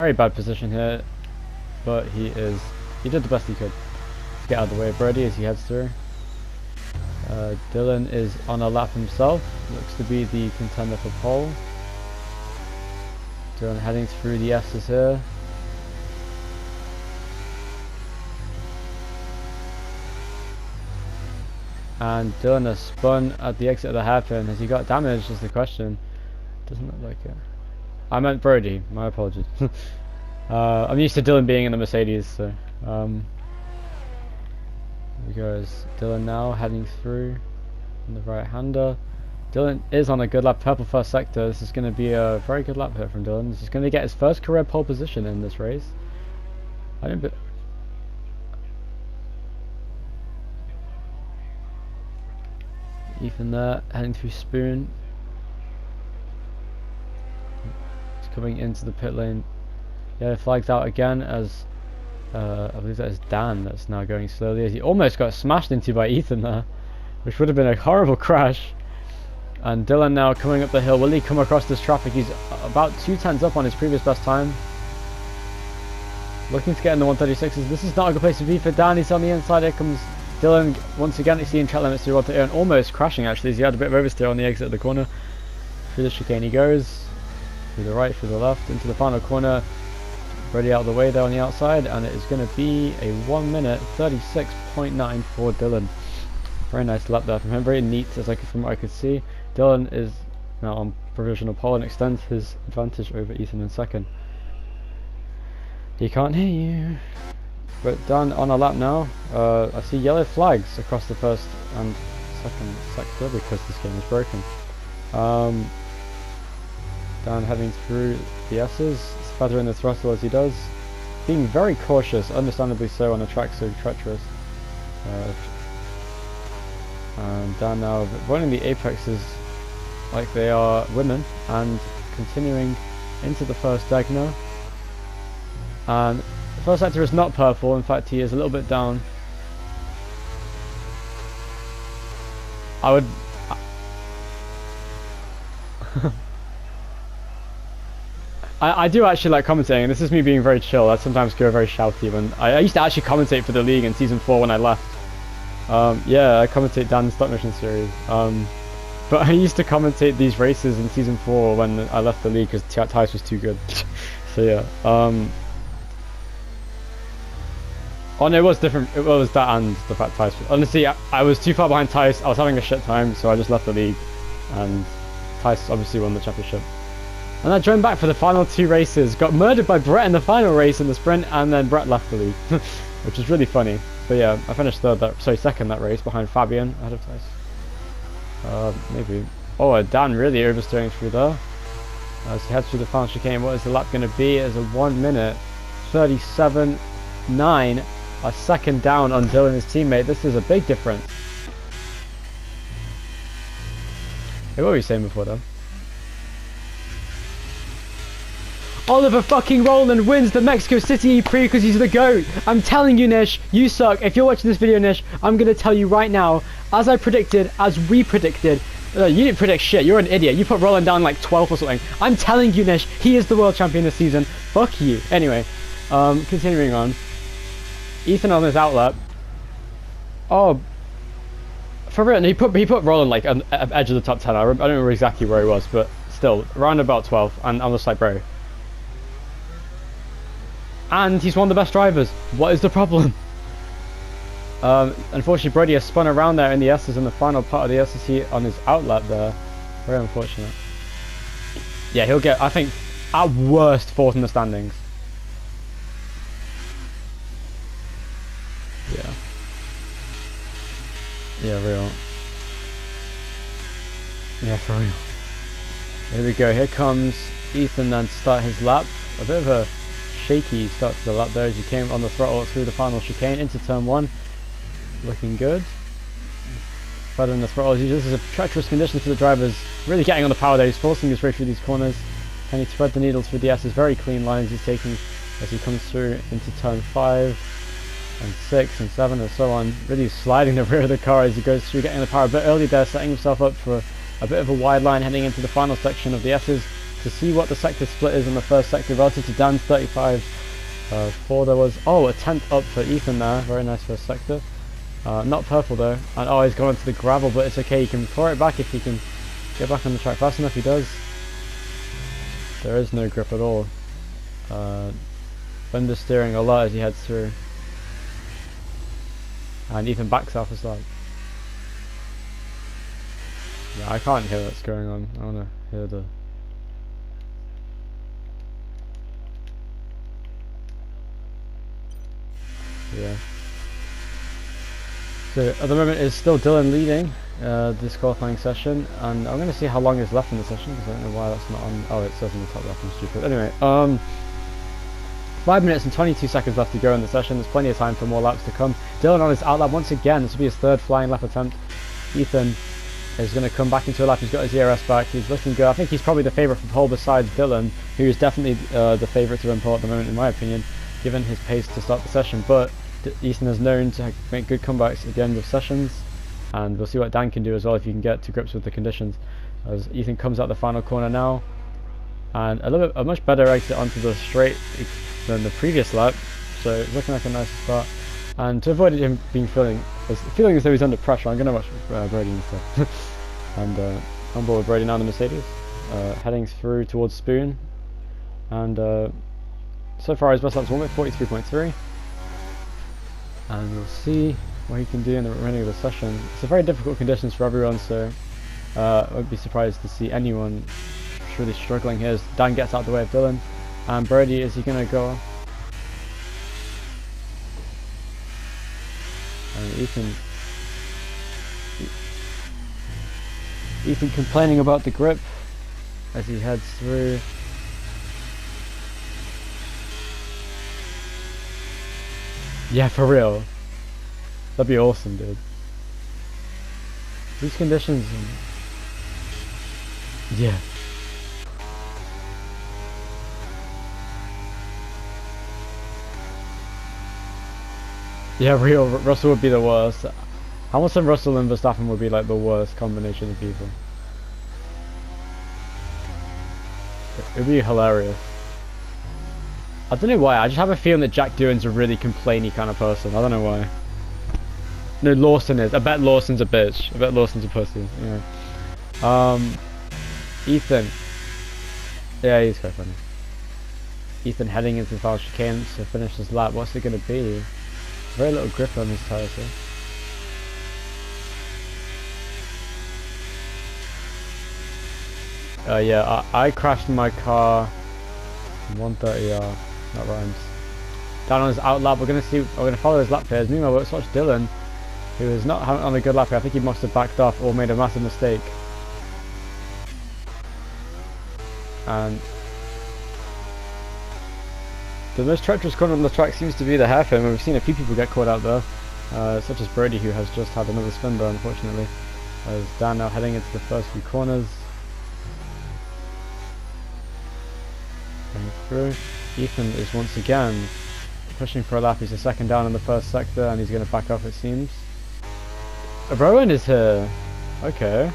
Very bad position here, but he did the best he could to get out of the way of Brody as he heads through. Dylan is on a lap himself, looks to be the contender for pole. Dylan heading through the S's here. And Dylan has spun at the exit of the hairpin. Has he got damaged is the question. Doesn't look like it. I meant Brody, my apologies. I'm used to Dylan being in the Mercedes, so here goes Dylan now heading through in the right hander. Dylan is on a good lap, purple first sector. This is going to be a very good lap here from Dylan. This is going to get his first career pole position in this race. Ethan there heading through Spoon. He's coming into the pit lane. Yeah, flags out again as I believe that is Dan that's now going slowly as he almost got smashed into by Ethan there, which would have been a horrible crash. And Dylan now coming up the hill. Will he come across this traffic? He's about 2/10 up on his previous best time. Looking to get in the 136s. This is not a good place to be for Dan. He's on the inside. Here comes Dylan once again exceeding track limits through and almost crashing actually as he had a bit of oversteer on the exit of the corner. Through the chicane he goes. Through the right, through the left, into the final corner. Ready out of the way there on the outside, and it is going to be a 1 minute 36.9 for Dylan. Very nice lap there from him, very neat from what I could see. Dylan is now on provisional pole and extends his advantage over Ethan in second. He can't hear you. But Dan on a lap now. I see yellow flags across the first and second sector because this game is broken. Dan heading through the S's, feathering the throttle as he does, being very cautious, understandably so, on a track so treacherous. And Dan now running the apexes like they are women and continuing into the first diagonal. And the first sector is not purple, in fact he is a little bit down. I do actually like commentating, and this is me being very chill. I sometimes go very shouty when I used to actually commentate for the league in season 4 when I left. Yeah, I commentate Dan's Stop Mission series. But I used to commentate these races in season 4 when I left the league because Tice was too good. So yeah. Oh no, it was different. It was that and the fact Tice. Honestly, I was too far behind Tice. I was having a shit time, so I just left the league, and Tice obviously won the championship. And I joined back for the final 2 races. Got murdered by Brett in the final race in the sprint, and then Brett left the league, which is really funny. But yeah, I finished second that race behind Fabian ahead of Tice. Maybe. Oh, Dan really oversteering through there. As he heads through the final chicane, what is the lap going to be? It's a 1 minute 37.9. A second down on Dylan, his teammate. This is a big difference. Hey, what were you saying before though? Oliver fucking Rowland wins the Mexico City Prix because he's the GOAT. I'm telling you, Nish, you suck. If you're watching this video, Nish, I'm going to tell you right now, as I predicted, as we predicted, you didn't predict shit. You're an idiot. You put Rowland down like 12th or something. I'm telling you, Nish, he is the world champion this season. Fuck you. Anyway, continuing on. Ethan on his outlap. Oh, for real, he put Rowland like on the edge of the top 10. I don't remember exactly where he was, but still, around about 12th, and I was like, bro. And he's one of the best drivers. What is the problem? Unfortunately, Brody has spun around there in the S's in the final part of the SSC on his outlap there. Very unfortunate. Yeah, he'll get, I think, at worst, 4th in the standings. Yeah. Yeah, real. Yeah, for real. Here we go. Here comes Ethan then to start his lap. A bit of a shaky start to the lap there as he came on the throttle through the final chicane into turn 1. Looking good. Further in the throttle as usual. This is a treacherous condition for the drivers. Really getting on the power there. He's forcing his way through these corners. Can he thread the needle through the S's? Very clean lines he's taking as he comes through into turn 5 and 6 and 7 and so on. Really sliding the rear of the car as he goes through, getting the power a bit early there, setting himself up for a bit of a wide line heading into the final section of the S's. to see what the sector split is in the first sector relative to Dan's 35. 4 there was, oh, a 10th up for Ethan there, very nice first sector. Not purple though, and oh, he's gone into the gravel, but it's okay, he can throw it back if he can get back on the track fast enough. He does. There is no grip at all. Understeering a lot as he heads through. And Ethan backs off as well. Yeah, I can't hear what's going on. I wanna hear the... Yeah. So at the moment it's still Dylan leading this qualifying session, and I'm going to see how long is left in the session because I don't know why that's not on. Oh, it says in the top left. I'm stupid. Anyway, 5 minutes and 22 seconds left to go in the session. There's plenty of time for more laps to come. Dylan on his outlap once again. This will be his third flying lap attempt. Ethan is going to come back into a lap. He's got his ERS back. He's looking good. I think he's probably the favourite for pole besides Dylan, who is definitely the favourite to win pole at the moment in my opinion, given his pace to start the session. But Ethan is known to make good comebacks at the end of sessions, and we'll see what Dan can do as well if he can get to grips with the conditions. As Ethan comes out the final corner now, and a much better exit onto the straight than the previous lap, so it's looking like a nice start. And to avoid him feeling as though he's under pressure, I'm going to watch Brody instead. And on board with Brody now in the Mercedes, heading through towards Spoon, and so far his best lap's 1:43.3. And we'll see what he can do in the remaining of the session. It's a very difficult conditions for everyone, so I won't be surprised to see anyone really struggling here as Dan gets out the way of Dylan. And Brody, is he going to go? And Ethan complaining about the grip as he heads through. Yeah, for real. That'd be awesome, dude. These conditions... Yeah. Yeah, real. Russell would be the worst. Hamilton, Russell and Verstappen would be like the worst combination of people. It would be hilarious. I don't know why, I just have a feeling that Jack Doohan's a really complainy kind of person. I don't know why. No, Lawson is. I bet Lawson's a bitch. I bet Lawson's a pussy. Yeah. Ethan. Yeah, he's quite funny. Ethan heading into the final chicane to finish his lap. What's it going to be? Very little grip on his tyres here. Yeah, I crashed my car 130R. That rhymes. Down on his out lap, we're gonna follow his lap pairs. Meanwhile, let's watch Dylan, who is not on a good lap here. I think he must have backed off or made a massive mistake. And the most treacherous corner on the track seems to be the hairpin, and we've seen a few people get caught out there, such as Brody, who has just had another spin there, unfortunately. As Dan now heading into the first few corners. Going through. Ethan is once again pushing for a lap. He's a second down in the first sector, and he's going to back off, it seems. Rowan is here. Okay.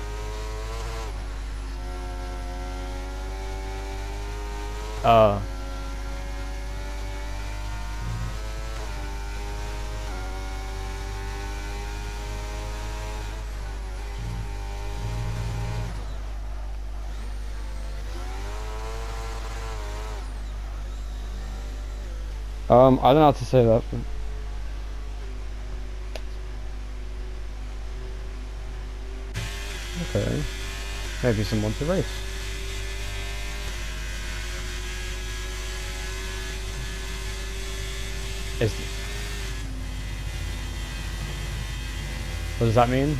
I don't know how to say that. But okay. Maybe someone to race. What does that mean?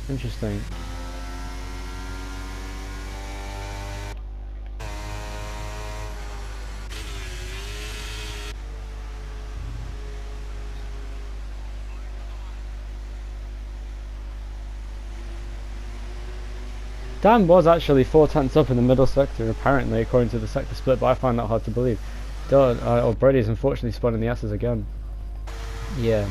Interesting. Dan was actually 4/10 up in the middle sector, apparently, according to the sector split, but I find that hard to believe. Brody's unfortunately spun in the S's again. Yeah.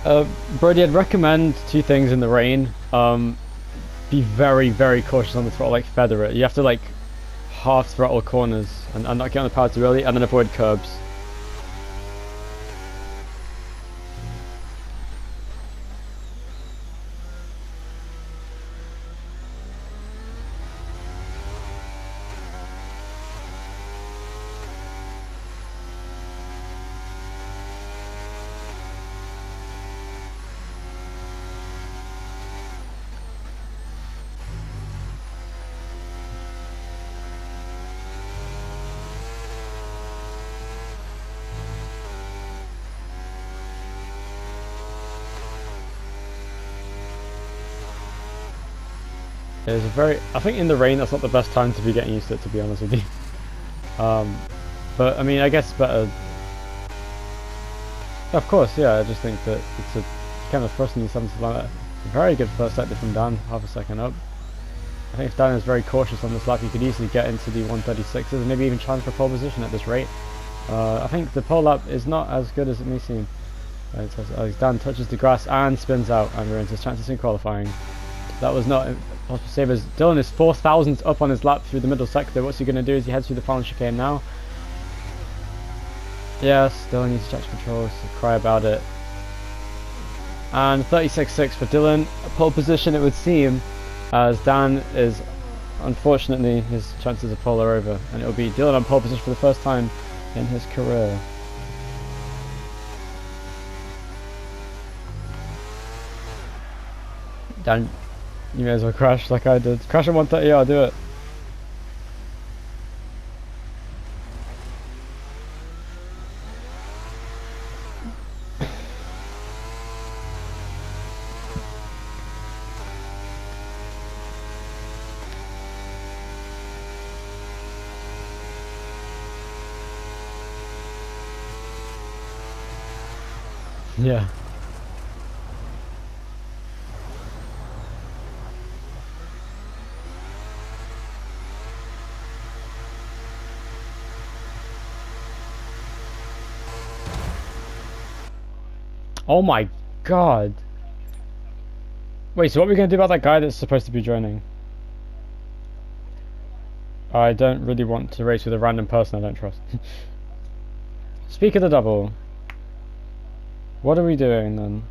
Brody, I'd recommend two things in the rain. Be very, very cautious on the throttle, like feather it. You have to like half throttle corners and not get on the power too early, and then avoid curbs. It's a very, I think in the rain that's not the best time to be getting used to it, to be honest with you. But I mean, I guess better. Of course, yeah. I just think that it's a kind of thrusting you something like that. A very good first sector from Dan, half a second up. I think if Dan is very cautious on this lap, you could easily get into the 136s and maybe even challenge for pole position at this rate. I think the pole lap is not as good as it may seem. As Dan touches the grass and spins out, and ruins his chances in qualifying. That was not possible to save as Dylan is 4,000 up on his lap through the middle sector. What's he going to do as he heads through the final chicane now? Yes, Dylan needs to check control, so cry about it. And 36.6 for Dylan, a pole position it would seem, as Dan is, unfortunately, his chances of pole are over, and it will be Dylan on pole position for the first time in his career. Dan, you may as well crash like I did. Crash at 130, I'll do it. Yeah. Oh my god. Wait, so what are we going to do about that guy that's supposed to be joining? I don't really want to race with a random person I don't trust. Speak of the double. What are we doing then?